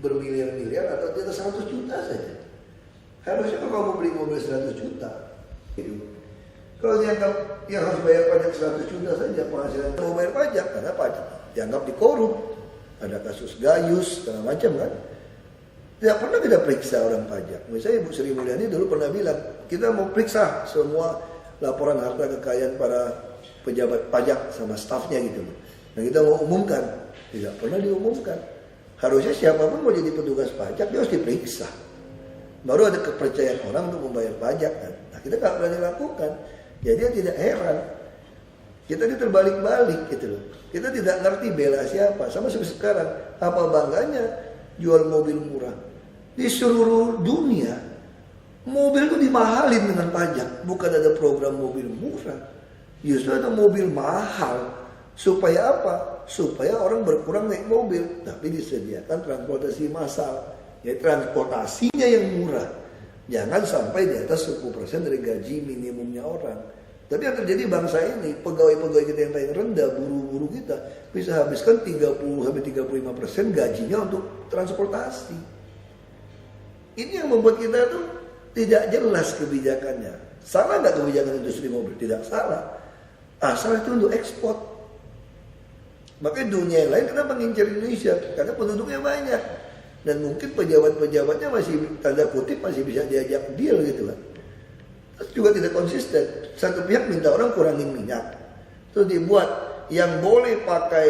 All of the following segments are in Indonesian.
bermiliar-miliar atau di atas 100 juta saja. Harusnya kalau kamu beli mobil 100 juta, kalau dianggap yang harus bayar pajak 100 juta saja penghasilan mau bayar pajak, karena pajak dianggap dikorup, ada kasus gayus segala macam kan. Tidak pernah kita periksa orang pajak. Misalnya Ibu Sri Mulyani dulu pernah bilang, kita mau periksa semua laporan harta kekayaan para pejabat pajak sama stafnya gitu loh. Nah kita mau umumkan, tidak pernah diumumkan. Harusnya siapapun mau jadi petugas pajak dia harus diperiksa. Baru ada kepercayaan orang untuk membayar pajak kan. Nah kita nggak berani lakukan. Jadi tidak heran. Kita ini terbalik-balik gitu loh. Kita tidak ngerti bela siapa. Sama seperti sekarang. Apa bangganya jual mobil murah? Di seluruh dunia mobil itu dimahalin dengan pajak. Bukan ada program mobil murah. Justru ada mobil mahal. Supaya apa? Supaya orang berkurang naik mobil. Tapi disediakan transportasi massal. Ya transportasinya yang murah. Jangan sampai di atas 10% dari gaji minimumnya orang. Tapi yang terjadi bangsa ini, pegawai-pegawai kita yang paling rendah, buruh-buruh kita bisa habiskan 30-35% gajinya untuk transportasi. Ini yang membuat kita tuh tidak jelas kebijakannya. Salah nggak kebijakan industri mobil? Tidak salah. Asal itu untuk ekspor. Makanya dunia yang lain kenapa mengincar Indonesia? Karena penduduknya banyak. Dan mungkin pejabat-pejabatnya masih tanda kutip masih bisa diajak deal gitu kan. Terus juga tidak konsisten. Satu pihak minta orang kurangin minyak. Terus dibuat yang boleh pakai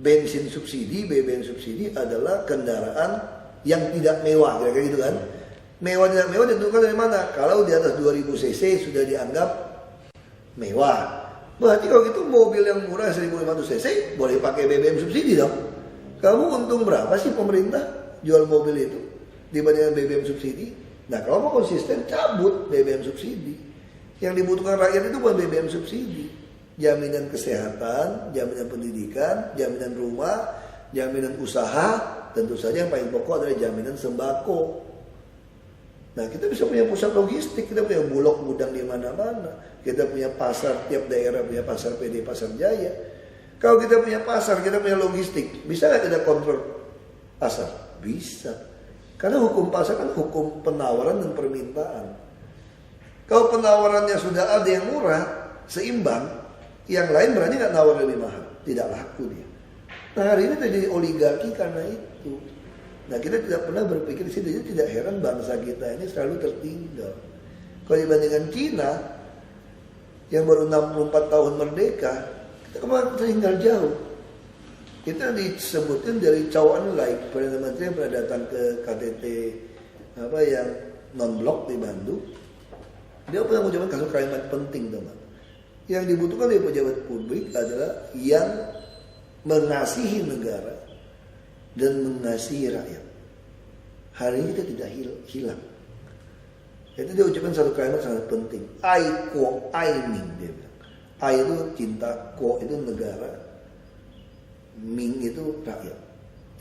bensin subsidi, BBM subsidi adalah kendaraan yang tidak mewah, kira-kira gitu kan. Mewah tidak mewah ditentukan dari mana? Kalau di atas 2000 cc sudah dianggap mewah. Berarti kalau gitu mobil yang murah 1500 cc boleh pakai BBM subsidi dong. Kamu untung berapa sih pemerintah jual mobil itu dibandingkan BBM subsidi? Nah kalau mau konsisten cabut BBM subsidi. Yang dibutuhkan rakyat itu bukan BBM subsidi. Jaminan kesehatan, jaminan pendidikan, jaminan rumah, jaminan usaha. Tentu saja yang paling pokok adalah jaminan sembako. Nah kita bisa punya pusat logistik, kita punya bulog gudang di mana-mana. Kita punya pasar, tiap daerah punya pasar PD, pasar jaya. Kalau kita punya pasar, kita punya logistik, bisa nggak kita kontrol pasar? Bisa. Karena hukum pasar kan hukum penawaran dan permintaan. Kalau penawarannya sudah ada yang murah, seimbang, yang lain berani nggak nawar lebih mahal? Tidak laku dia. Nah hari ini terjadi oligarki karena itu. Nah kita tidak pernah berpikir di situ, jadi tidak heran bangsa kita ini selalu tertinggal. Kalau dibandingkan Cina, yang baru 64 tahun merdeka, kita kemarin tertinggal jauh. Kita disebutin dari Chow En Lai, Perdana Menteri yang pernah datang ke KTT yang non-blok di Bandung. Dia pernah mengucapkan kasus kalimat penting, teman. Yang dibutuhkan dari pejabat publik adalah yang mengasihi negara dan mengasihi rakyat. Hari ini kita tidak hilang. Itu dia ucapkan satu kalimat sangat penting. Ai Kuo Ai Ming, dia bilang. Ai itu cinta, Kuo itu negara, Ming itu rakyat.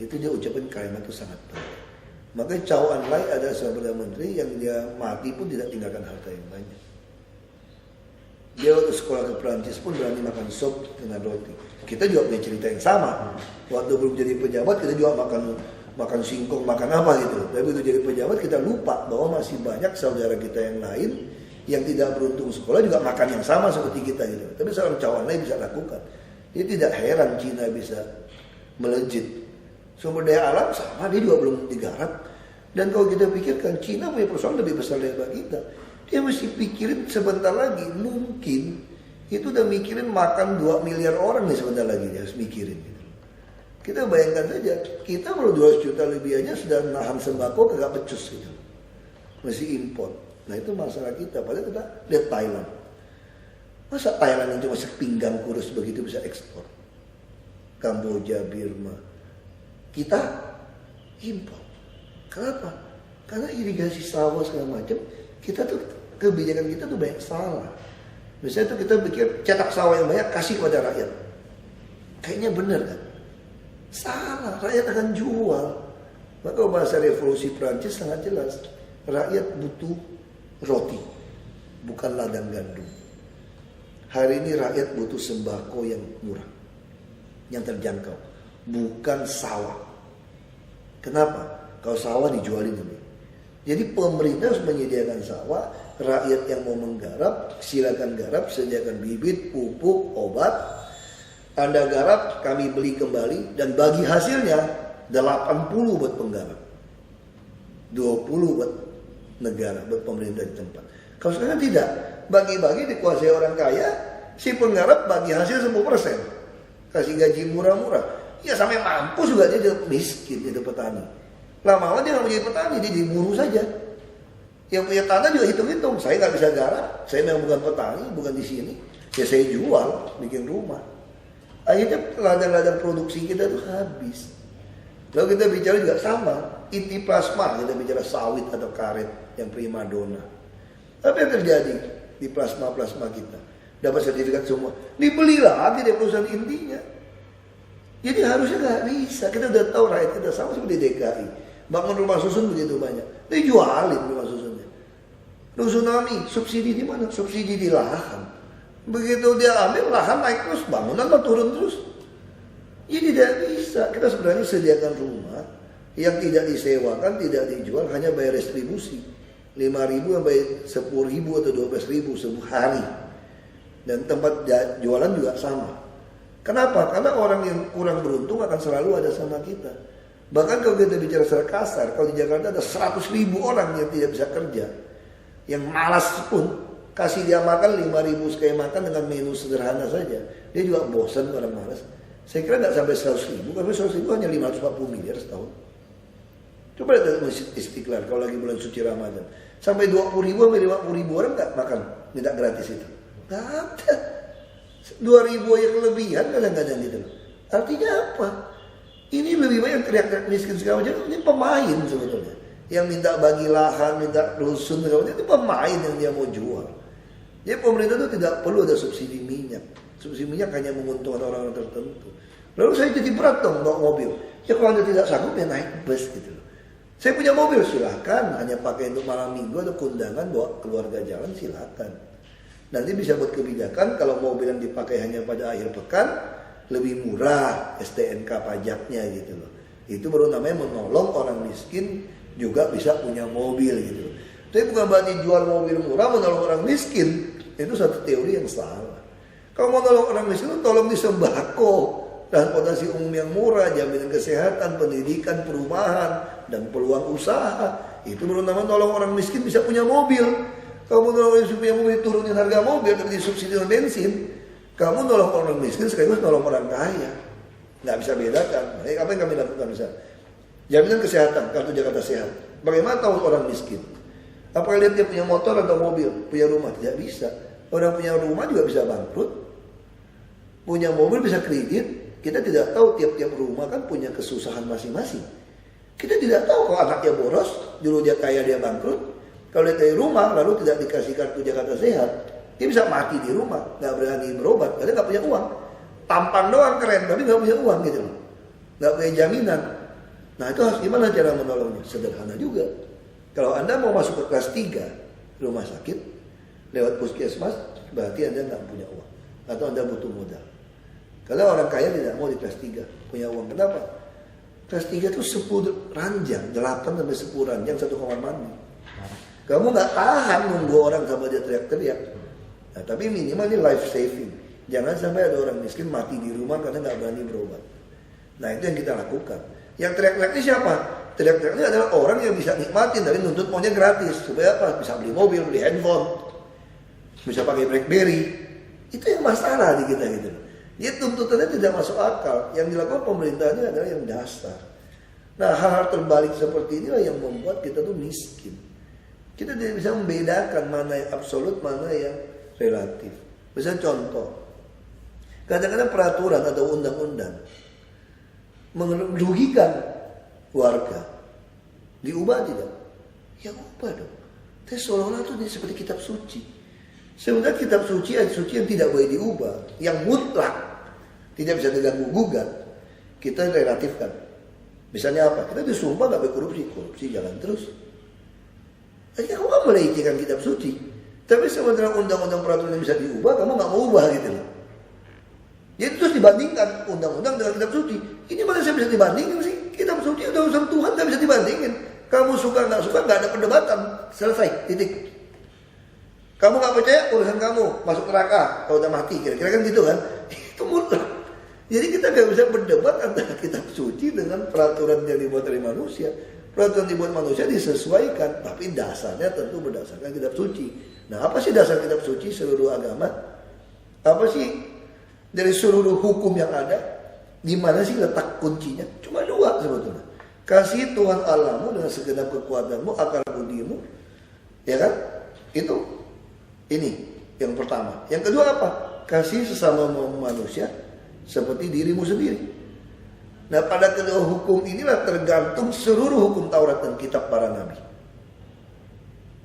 Itu dia ucapkan kalimat itu sangat penting. Makanya Chow En Lai ada seorang Perdana Menteri yang dia mati pun tidak tinggalkan harta yang banyak. Dia waktu sekolah ke Perancis pun berani makan sop dengan roti. Kita juga punya cerita yang sama. Waktu belum jadi pejabat kita juga makan singkong, makan apa gitu. Tapi begitu jadi pejabat kita lupa bahwa masih banyak saudara kita yang lain yang tidak beruntung sekolah juga makan yang sama seperti kita gitu. Tapi seorang Chow En Lai bisa lakukan. Dia tidak heran Cina bisa melejit. Sumber daya alam sama, dia juga belum digarap. Dan kalau kita pikirkan Cina punya persoalan lebih besar daripada kita. Dia mesti pikirin sebentar lagi, mungkin itu udah mikirin makan 2 miliar orang nih sebentar lagi dia harus mikirin gitu. Kita bayangkan saja, kita baru 200 juta lebih aja sudah nahan sembako kagak becus gitu. Masih import. Nah itu masalah kita, padahal kita lihat Thailand. Masa Thailand yang cuma sepinggang kurus begitu bisa ekspor? Kamboja, Burma. Kita import. Kenapa? Karena irigasi sawah segala macam, kita tuh kebijakan kita tuh banyak salah. Misalnya tuh kita pikir cetak sawah yang banyak kasih kepada rakyat. Kayaknya benar kan? Salah, rakyat akan jual. Maka bahasa revolusi Prancis sangat jelas. Rakyat butuh roti, bukan ladang gandum. Hari ini rakyat butuh sembako yang murah, yang terjangkau, bukan sawah. Kenapa? Kalau sawah dijualin dulu. Jadi pemerintah harus menyediakan sawah, rakyat yang mau menggarap, silakan garap, sediakan bibit, pupuk, obat. Anda garap, kami beli kembali, dan bagi hasilnya 80 buat penggarap, 20 buat negara, buat pemerintah di tempat. Kalau sekarang tidak, bagi-bagi dikuasai orang kaya, si penggarap bagi hasil 10%, kasih gaji murah-murah. Ya sampai mampu juga dia miskin, itu petani. Lama-lama dia nggak menjadi petani, dia jadi buruh saja. Yang punya tanah juga hitung-hitung, saya nggak bisa garap, saya memang bukan petani, bukan di sini, ya saya jual, bikin rumah. Akhirnya ladang-ladang produksi kita tuh habis. Lalu kita bicara juga sama, inti plasma, kita bicara sawit atau karet yang primadona. Apa yang terjadi di plasma-plasma kita? Dapat sertifikat semua, dibeli lagi dari perusahaan intinya. Jadi harusnya nggak bisa. Kita udah tahu rakyat kita sama seperti DKI. Bangun rumah susun begitu banyak, dijualin rumah susunnya. Tsunami, subsidi di mana? Subsidi di lahan. Begitu dia ambil, lahan naik terus, bangunan mah turun terus. Ya tidak bisa. Kita sebenarnya sediakan rumah yang tidak disewakan, tidak dijual, hanya bayar retribusi. 5.000 sampai 10.000 atau 12.000 sebuah hari. Dan tempat jualan juga sama. Kenapa? Karena orang yang kurang beruntung akan selalu ada sama kita. Bahkan kalau kita bicara secara kasar, kalau di Jakarta ada 100.000 orang yang tidak bisa kerja, yang malas pun, kasih dia makan 5.000 sekali makan dengan menu sederhana saja, dia juga bosan, orang malas. Saya kira nggak sampai 100.000, karena 100.000 hanya 540 miliar setahun. Coba lihat Masjid Istiqlal kalau lagi bulan suci Ramadan, sampai 20.000 sampai 50.000 orang nggak makan, minta gratis itu. Nggak ada. 2.000 yang kelebihan kadang-kadang gitu. Artinya apa? Ini lebih banyak teriak-teriak miskin segala macam. Ini pemain sebetulnya. Yang minta bagi lahan, minta rusun segala macam. Itu pemain yang dia mau jual. Jadi pemerintah itu tidak perlu ada subsidi minyak. Subsidi minyak hanya menguntungkan orang-orang tertentu. Lalu saya jadi berat dong bawa mobil. Ya kalau Anda tidak sanggup ya naik bus gitu loh. Saya punya mobil silahkan. Hanya pakai untuk malam minggu atau kondangan bawa keluarga jalan silahkan. Nanti bisa buat kebijakan kalau mobil yang dipakai hanya pada akhir pekan lebih murah STNK pajaknya gitu loh. Itu baru namanya menolong orang miskin juga bisa punya mobil gitu loh. Tapi bukan berarti jual mobil murah menolong orang miskin. Itu satu teori yang salah. Kalau mau menolong orang miskin tolong di sembako, transportasi umum yang murah, jaminan kesehatan, pendidikan, perumahan, dan peluang usaha. Itu baru namanya menolong orang miskin bisa punya mobil. Kamu nolong orang miskin mobil turunin harga mobil tapi disubsidi bensin. Kamu nolong orang miskin sekaligus nolong orang kaya. Nggak bisa bedakan. Apa yang kami lakukan misalnya? Jaminan kesehatan, kartu Jakarta Sehat. Bagaimana tahu orang miskin? Apakah lihat dia punya motor atau mobil, punya rumah? Tidak bisa. Orang punya rumah juga bisa bangkrut. Punya mobil bisa kredit. Kita tidak tahu tiap-tiap rumah kan punya kesusahan masing-masing. Kita tidak tahu kalau anaknya boros, dulu dia kaya dia bangkrut. Kalau dia dari rumah lalu tidak dikasih kartu Jakarta Sehat, dia bisa mati di rumah, nggak berani berobat, karena nggak punya uang. Tampang doang keren, tapi nggak punya uang gitu loh, nggak punya jaminan. Nah itu harus gimana cara menolongnya? Sederhana juga. Kalau Anda mau masuk ke kelas 3 rumah sakit lewat puskesmas, berarti Anda nggak punya uang atau Anda butuh modal. Kalau orang kaya tidak mau di kelas 3 punya uang, kenapa? Kelas 3 itu 10 ranjang, 8 sampai 10 ranjang satu kamar mandi. Kamu nggak tahan nunggu orang sama dia teriak-teriak. Nah, tapi minimal ini life saving. Jangan sampai ada orang miskin mati di rumah karena nggak berani berobat. Nah itu yang kita lakukan. Yang teriak-teriak ini siapa? Teriak-teriak ini adalah orang yang bisa nikmatin tapi nuntut maunya gratis. Supaya apa? Bisa beli mobil, beli handphone, bisa pakai BlackBerry. Itu yang masalah di kita gitu. Dia tuntutannya tidak masuk akal. Yang dilakukan pemerintahnya adalah yang dasar. Nah hal-hal terbalik seperti inilah yang membuat kita tuh miskin. Kita tidak bisa membedakan mana yang absolut, mana yang relatif. Misalnya contoh, kadang-kadang peraturan atau undang-undang merugikan warga. Diubah tidak? Ya ubah dong. Tapi seolah-olah itu seperti kitab suci. Sebenarnya kitab suci ayat suci yang tidak boleh diubah, yang mutlak, tidak bisa diganggu-gugat, kita relatifkan. Misalnya apa? Kita disumpah gak berkorupsi, korupsi jalan terus. Jadi kamu gak melecehkan kitab suci. Tapi sementara undang-undang peraturan yang bisa diubah, kamu gak mau ubah gitu loh. Jadi terus dibandingkan undang-undang dengan kitab suci. Ini mana saya bisa dibandingkan sih? Kitab suci itu urusan Tuhan kamu suka nggak ada perdebatan, selesai, titik. Kamu nggak percaya, urusan kamu, masuk neraka kalau udah mati, kira-kira kan gitu kan? Itu mutlak. Jadi kita nggak bisa berdebat antara kitab suci dengan peraturan yang dibuat oleh manusia. Peraturan dibuat manusia disesuaikan, tapi dasarnya tentu berdasarkan kitab suci. Nah, apa sih dasar kitab suci seluruh agama? Apa sih dari seluruh hukum yang ada? Di mana sih letak kuncinya? Cuma dua sebetulnya. Kasih Tuhan Allahmu dengan segenap kekuatanmu, akal budimu, ya kan? Itu ini yang pertama. Yang kedua apa? Kasih sesama manusia seperti dirimu sendiri. Nah, pada kedua hukum inilah tergantung seluruh hukum Taurat dan kitab para nabi.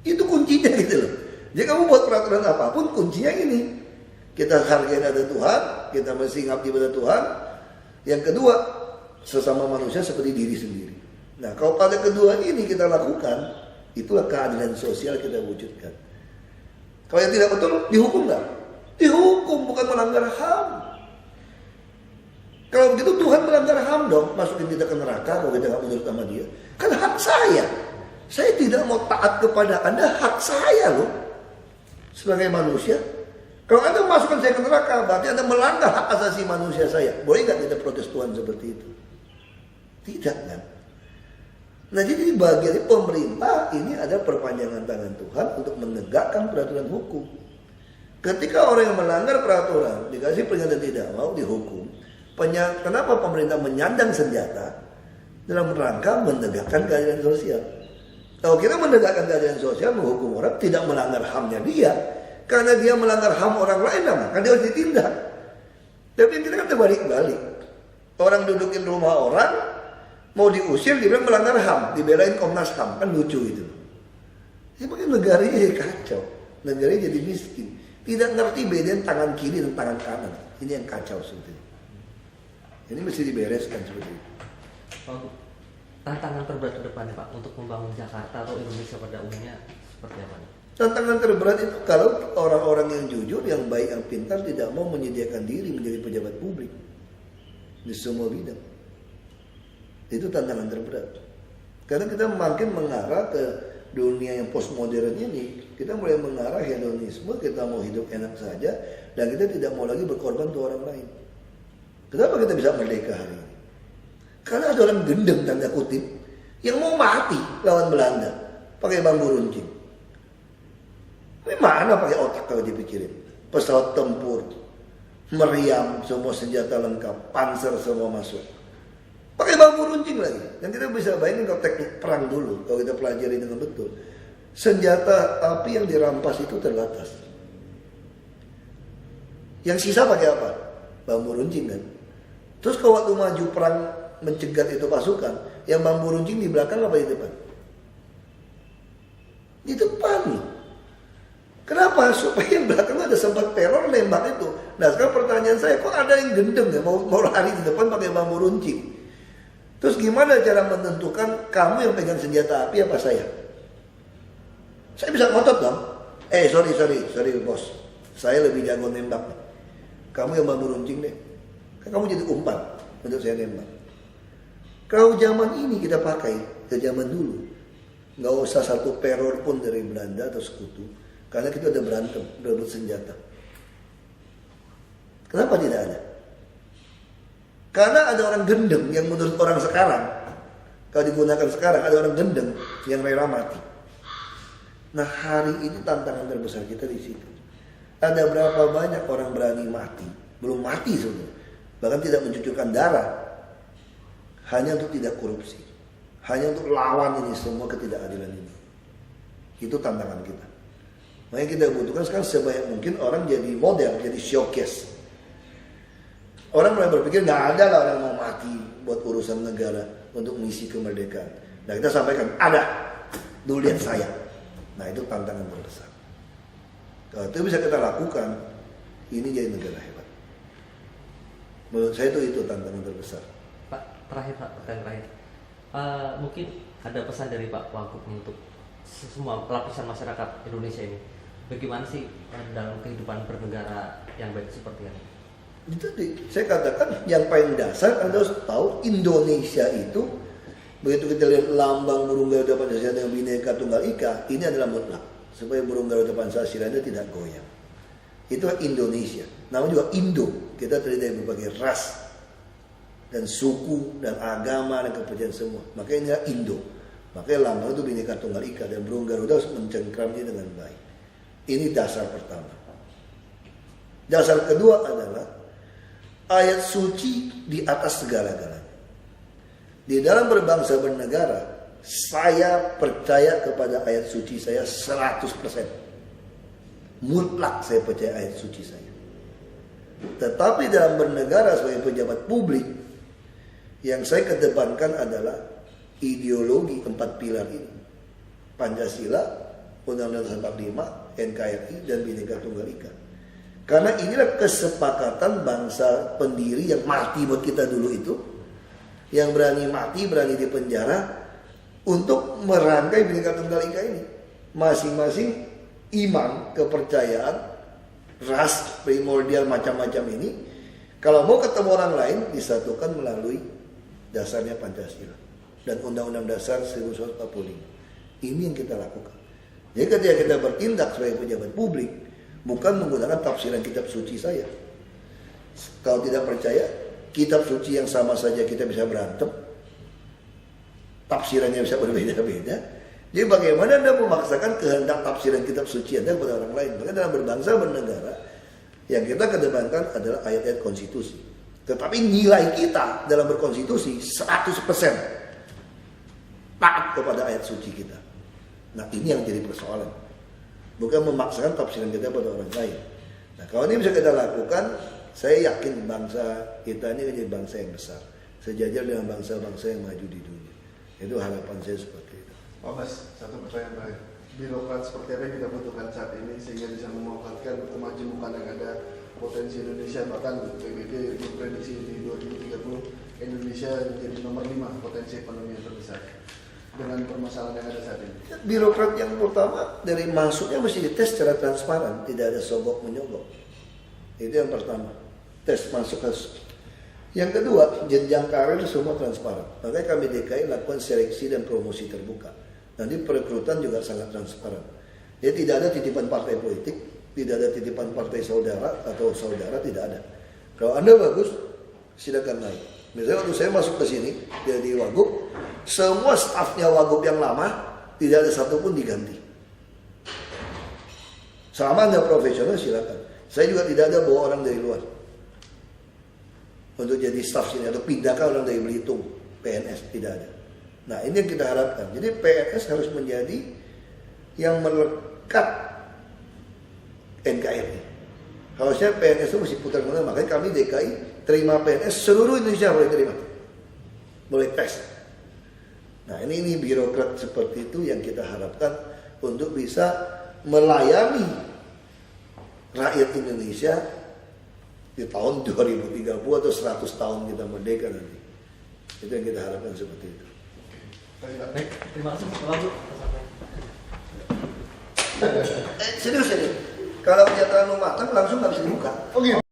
Itu kuncinya gitu loh. Jadi kamu buat peraturan apapun, kuncinya ini. Kita hargai ada Tuhan, kita mesti ngabdi pada Tuhan. Yang kedua, sesama manusia seperti diri sendiri. Nah, kalau pada kedua ini kita lakukan, itulah keadilan sosial kita wujudkan. Kalau yang tidak betul, dihukum nggak? Dihukum, bukan melanggar HAM. Kalau begitu Tuhan melanggar HAM dong, masukin kita ke neraka kalau kita nggak menurut sama Dia. Kan hak saya. Saya tidak mau taat kepada Anda, hak saya loh. Sebagai manusia. Kalau Anda masukkan saya ke neraka, berarti Anda melanggar hak asasi manusia saya. Boleh nggak kita protes Tuhan seperti itu? Tidak kan? Nah, jadi bagian pemerintah ini ada perpanjangan tangan Tuhan untuk menegakkan peraturan hukum. Ketika orang yang melanggar peraturan dikasih peringatan tidak mau, dihukum. Kenapa pemerintah menyandang senjata? Dalam rangka menegakkan keadilan sosial. Kalau kita menegakkan keadilan sosial, menghukum orang tidak melanggar HAM-nya dia, karena dia melanggar HAM orang lain, maka dia harus ditindak. Tapi kita kan terbalik-balik. Orang dudukin rumah orang, mau diusir, dibilang melanggar HAM, dibelain Komnas HAM, kan lucu itu. Ini mungkin negaranya jadi kacau, negaranya jadi miskin, tidak ngerti bedain tangan kiri dan tangan kanan. Ini yang kacau sebetulnya. Ini mesti dibereskan seperti itu. Tantangan terberat ke depannya Pak untuk membangun Jakarta atau Indonesia pada umumnya seperti apa? Tantangan terberat itu kalau orang-orang yang jujur, yang baik, yang pintar tidak mau menyediakan diri menjadi pejabat publik di semua bidang. Itu tantangan terberat. Karena kita makin mengarah ke dunia yang postmodern ini, kita mulai mengarah hedonisme, kita mau hidup enak saja, dan kita tidak mau lagi berkorban untuk orang lain. Kenapa kita bisa merdeka hari ini? Karena ada orang gendeng tanda kutip yang mau mati lawan Belanda pakai bambu runcing. Ini mana pakai otak kalau dipikirin? Pesawat tempur, meriam, semua senjata lengkap, panser semua masuk. Pakai bambu runcing lagi. Dan kita bisa bayangin kalau teknik perang dulu, kalau kita pelajari dengan betul. Senjata api yang dirampas itu terbatas. Yang sisa pakai apa? Bambu runcing kan. Terus kalau waktu maju perang mencegat itu pasukan, yang bambu runcing di belakang apa di depan? Di depan nih. Kenapa? Supaya yang belakang ada sempat teror nembak itu. Nah sekarang pertanyaan saya, kok ada yang gendeng ya mau lari di depan pakai bambu runcing? Terus gimana cara menentukan kamu yang pegang senjata api apa saya? Saya bisa ngotot dong. Sorry bos, saya lebih jago nembak. Kamu yang bambu runcing deh. Kan kamu jadi umpan untuk saya nembak. Kalau zaman ini kita pakai ke zaman dulu, nggak usah satu teror pun dari Belanda atau sekutu, karena kita udah berantem, berebut senjata. Kenapa tidak ada? Karena ada orang gendeng yang menurut orang sekarang, kalau digunakan sekarang ada orang gendeng yang rela mati. Nah hari ini tantangan terbesar kita di situ. Ada berapa banyak orang berani mati, belum mati sebenarnya, bahkan tidak mencucurkan darah, hanya untuk tidak korupsi, hanya untuk lawan ini semua ketidakadilan ini. Itu tantangan kita. Makanya kita butuhkan sekarang sebanyak mungkin orang jadi model, jadi showcase. Orang mulai berpikir nggak ada lah orang mau mati buat urusan negara untuk misi kemerdekaan. Nah kita sampaikan ada, dulu lihat saya. Nah itu tantangan terbesar. Kalau itu bisa kita lakukan, ini jadi negara hebat. Menurut saya itu tantangan terbesar. Pak, pertanyaan terakhir. Mungkin ada pesan dari Pak Wagub untuk semua lapisan masyarakat Indonesia ini. Bagaimana sih dalam kehidupan bernegara yang baik seperti ini? Itu saya katakan yang paling dasar Anda harus tahu Indonesia itu Begitu kita lihat lambang burung Garuda Pancasila dengan Bhinneka Tunggal Ika, ini adalah mutlak supaya burung Garuda Pancasila itu tidak goyang. Itu Indonesia. Namanya juga Indo. Kita terdiri dari berbagai ras dan suku dan agama dan kepercayaan semua. Makanya ini adalah Indo. Makanya lambang itu Bhinneka Tunggal Ika dan burung Garuda harus mencengkramnya dengan baik. Ini dasar pertama. Dasar kedua adalah ayat suci di atas segala-galanya. Di dalam berbangsa bernegara, saya percaya kepada ayat suci saya 100%. Mutlak saya percaya ayat suci saya. Tetapi dalam bernegara sebagai pejabat publik, yang saya kedepankan adalah ideologi 4 pilar ini. Pancasila, Undang-Undang 45, NKRI, dan Bhinneka Tunggal Ika. Karena inilah kesepakatan bangsa pendiri yang mati buat kita dulu itu, yang berani mati, berani dipenjara untuk merangkai Bhinneka Tunggal Ika ini. Masing-masing iman, kepercayaan, ras, primordial macam-macam ini, kalau mau ketemu orang lain disatukan melalui dasarnya Pancasila dan Undang-Undang Dasar 1945. Ini yang kita lakukan. Jadi ketika kita bertindak sebagai pejabat publik, bukan menggunakan tafsiran kitab suci saya. Kalau tidak percaya, kitab suci yang sama saja kita bisa berantem, tafsirannya bisa berbeda-beda. Jadi bagaimana Anda memaksakan kehendak tafsiran kitab suci Anda kepada orang lain? Maka dalam berbangsa bernegara, yang kita kedepankan adalah ayat-ayat konstitusi. Tetapi nilai kita dalam berkonstitusi 100% taat kepada ayat suci kita. Nah ini yang jadi persoalan. Bukan memaksakan tafsiran kita pada orang lain. Nah kalau ini bisa kita lakukan, saya yakin bangsa kita ini menjadi bangsa yang besar, sejajar dengan bangsa-bangsa yang maju di dunia. Itu harapan saya seperti itu. Pak Mas, satu pertanyaan baik. Birokrat seperti apa yang kita butuhkan saat ini sehingga bisa memanfaatkan kemajemukan yang ada potensi Indonesia, bahkan PBB memprediksi di 2030 Indonesia menjadi nomor 5 potensi ekonomi yang terbesar dengan permasalahan yang ada saat ini. Birokrat yang pertama dari masuknya mesti dites secara transparan, tidak ada sogok menyogok. Itu yang pertama, tes masuk kasus. Yang kedua, jenjang karir semua transparan. Makanya kami DKI lakukan seleksi dan promosi terbuka. Nanti perekrutan juga sangat transparan. Jadi tidak ada titipan partai politik, tidak ada titipan partai saudara atau saudara, tidak ada. Kalau Anda bagus, silakan naik. Misalnya waktu saya masuk ke sini jadi Wagub, semua stafnya Wagub yang lama tidak ada satupun diganti. Selama Anda profesional silakan. Saya juga tidak ada bawa orang dari luar untuk jadi staf sini atau pindahkan orang dari Belitung, PNS, tidak ada. Nah ini yang kita harapkan. Jadi PNS harus menjadi yang melekat NKRI. Harusnya PNS itu mesti putar mana. Makanya kami DKI terima PNS seluruh Indonesia boleh terima, boleh tes. Nah ini birokrat seperti itu yang kita harapkan untuk bisa melayani rakyat Indonesia di tahun 2030 atau 100 tahun kita merdeka nanti. Itu yang kita harapkan seperti itu. Baik, terima kasih Pak Wagub. Serius ini, kalau dia terlalu matang langsung nggak bisa dibuka. Oh gitu.